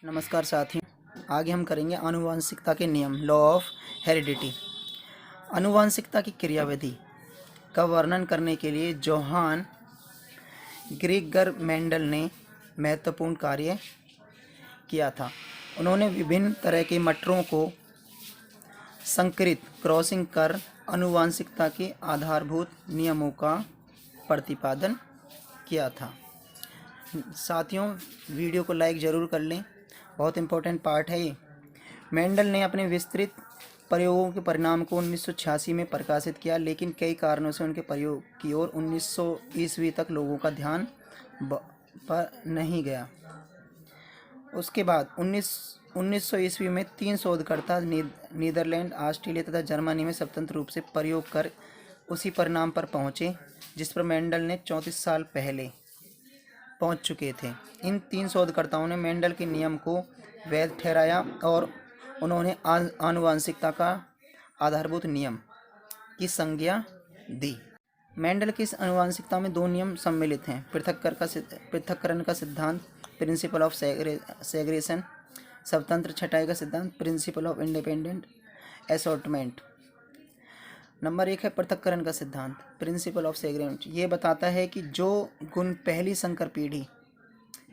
नमस्कार साथियों, आगे हम करेंगे आनुवंशिकता के नियम लॉ ऑफ हेरिडिटी। आनुवंशिकता की क्रियाविधि का वर्णन करने के लिए जोहान ग्रीगर मेंडल ने महत्वपूर्ण कार्य किया था। उन्होंने विभिन्न तरह के मटरों को संकरित क्रॉसिंग कर आनुवंशिकता के आधारभूत नियमों का प्रतिपादन किया था। साथियों, वीडियो को लाइक ज़रूर कर लें, बहुत इम्पोर्टेंट पार्ट है ये। मेंडल ने अपने विस्तृत प्रयोगों के परिणाम को 1986 में प्रकाशित किया, लेकिन कई कारणों से उनके प्रयोग की ओर 1900 ईस्वी तक लोगों का ध्यान पर नहीं गया। उसके बाद 1900 ईस्वी में 3 शोधकर्ता नीदरलैंड, ऑस्ट्रेलिया तथा जर्मनी में स्वतंत्र रूप से प्रयोग कर उसी परिणाम पर पहुँचे जिस पर मेंडल ने 34 साल पहले पहुंच चुके थे। इन 3 शोधकर्ताओं ने मेंडल के नियम को वैध ठहराया और उन्होंने आनुवंशिकता का आधारभूत नियम की संज्ञा दी। मेंडल की इस आनुवंशिकता में 2 नियम सम्मिलित हैं: पृथक्करण का सिद्धांत, प्रिंसिपल ऑफ सेग्रेगेशन, स्वतंत्र छँटाई का सिद्धांत, principle of independent assortment. Number 1 है पृथक्करण का सिद्धांत, प्रिंसिपल ऑफ सेग्रेगेशन। ये बताता है कि जो गुण पहली संकर पीढ़ी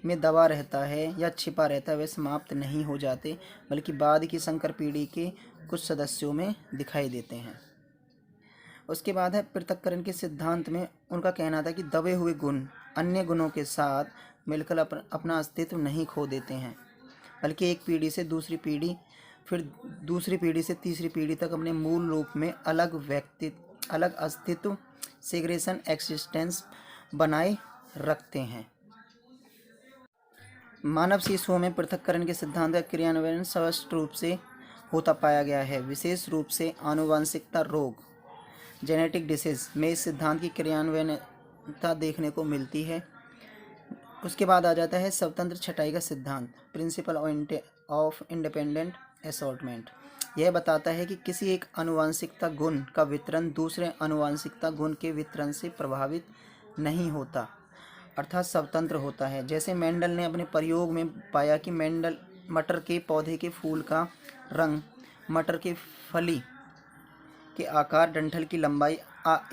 में दबा रहता है या छिपा रहता है वे समाप्त नहीं हो जाते, बल्कि बाद की संकर पीढ़ी के कुछ सदस्यों में दिखाई देते हैं। उसके बाद है पृथक्करण के सिद्धांत में उनका कहना था कि दबे हुए गुण अन्य गुणों के साथ मिलकर अपना अस्तित्व नहीं खो देते हैं, बल्कि एक पीढ़ी से दूसरी पीढ़ी, फिर दूसरी पीढ़ी से तीसरी पीढ़ी तक अपने मूल रूप में अलग अस्तित्व सेग्रेगेशन एक्सिस्टेंस बनाए रखते हैं। मानव शिशुओं में पृथक्करण के सिद्धांत का क्रियान्वयन स्पष्ट रूप से होता पाया गया है। विशेष रूप से आनुवंशिकता रोग जेनेटिक डिसीज में इस सिद्धांत की क्रियान्वयनता देखने को मिलती है। उसके बाद आ जाता है स्वतंत्र छँटाई का सिद्धांत, प्रिंसिपल ऑफ इंडिपेंडेंट असॉर्टमेंट। यह बताता है कि किसी एक आनुवंशिकता गुण का वितरण दूसरे आनुवंशिकता गुण के वितरण से प्रभावित नहीं होता, अर्थात स्वतंत्र होता है। जैसे मेंडल ने अपने प्रयोग में पाया कि मटर के पौधे के फूल का रंग, मटर के फली के आकार, डंठल की लंबाई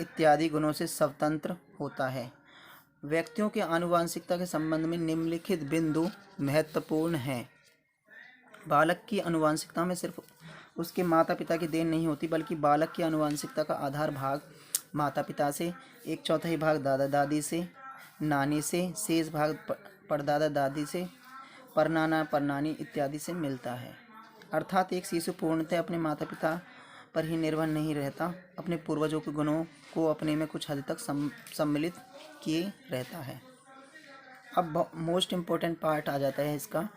इत्यादि गुणों से स्वतंत्र होता है। व्यक्तियों के आनुवंशिकता के संबंध में निम्नलिखित बिंदु महत्वपूर्ण हैं। बालक की आनुवंशिकता में सिर्फ उसके माता पिता की देन नहीं होती, बल्कि बालक की आनुवंशिकता का आधार भाग माता पिता से, 1/4 भाग दादा दादी से, नानी से, शेष भाग परदादा दादी से, परनाना परनानी इत्यादि से मिलता है। अर्थात एक शिशु पूर्णतः अपने माता पिता पर ही निर्भर नहीं रहता, अपने पूर्वजों के गुणों को अपने में कुछ हद तक सम्मिलित किए रहता है। अब मोस्ट इम्पोर्टेंट पार्ट आ जाता है इसका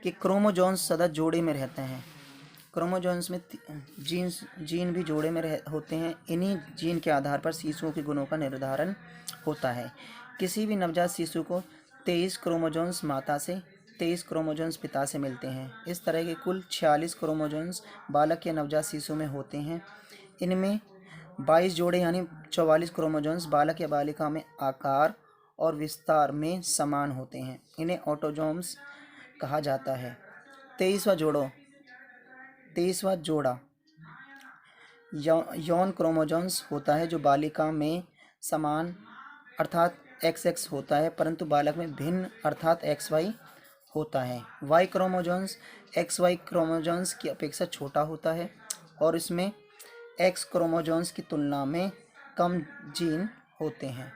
कि क्रोमोजोन्स सदा जोड़े में रहते हैं। क्रोमोजोन्स में जीन भी जोड़े में होते हैं। इन्हीं जीन के आधार पर शिशुओं के गुणों का निर्धारण होता है। किसी भी नवजात शिशु को 23 क्रोमोजोन्स माता से, 23 क्रोमोजोन्स पिता से मिलते हैं। इस तरह के कुल 46 क्रोमोजोन्स बालक या नवजात शिशु में होते हैं। इनमें 22 जोड़े यानी 44 क्रोमोजोन्स बालक या बालिका में आकार और विस्तार में समान होते हैं। इन्हें ऑटोजोम्स कहा जाता है। 23वां जोड़ा यौन क्रोमोजोन्स होता है, जो बालिका में समान अर्थात XX होता है, परंतु बालक में भिन्न अर्थात XY होता है। Y क्रोमोजोन्स XY क्रोमोजोन्स की अपेक्षा छोटा होता है और इसमें X क्रोमोजोन्स की तुलना में कम जीन होते हैं।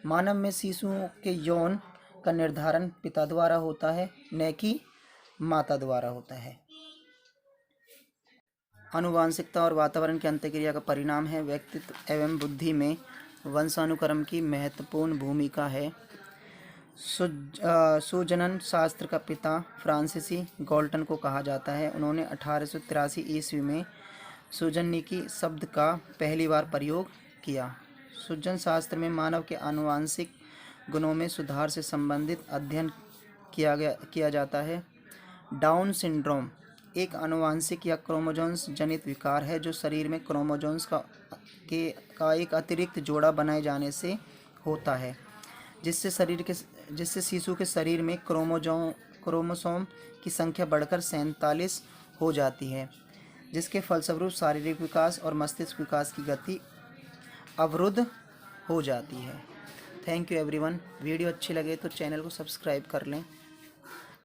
मानव में शिशुओं के यौन का निर्धारण पिता द्वारा होता है, न कि माता द्वारा होता है। आनुवंशिकता और वातावरण की अंतःक्रिया का परिणाम है। व्यक्तित्व एवं बुद्धि में वंशानुक्रम की महत्वपूर्ण भूमिका है। सुजनन शास्त्र का पिता फ्रांसीसी गॉल्टन को कहा जाता है। उन्होंने 1883 ईस्वी में सुजननिकी शब्द का पहली बार प्रयोग किया। सुजन शास्त्र में मानव के आनुवंशिक गुणों में सुधार से संबंधित अध्ययन किया जाता है। डाउन सिंड्रोम एक आनुवंशिक या क्रोमोजोन्स जनित विकार है, जो शरीर में क्रोमोजोन्स का एक अतिरिक्त जोड़ा बनाए जाने से होता है, जिससे शिशु के शरीर में क्रोमोसोम की संख्या बढ़कर 47 हो जाती है, जिसके फलस्वरूप शारीरिक विकास और मस्तिष्क विकास की गति अवरुद्ध हो जाती है। Thank you everyone. वीडियो अच्छी लगे तो चैनल को सब्सक्राइब कर लें।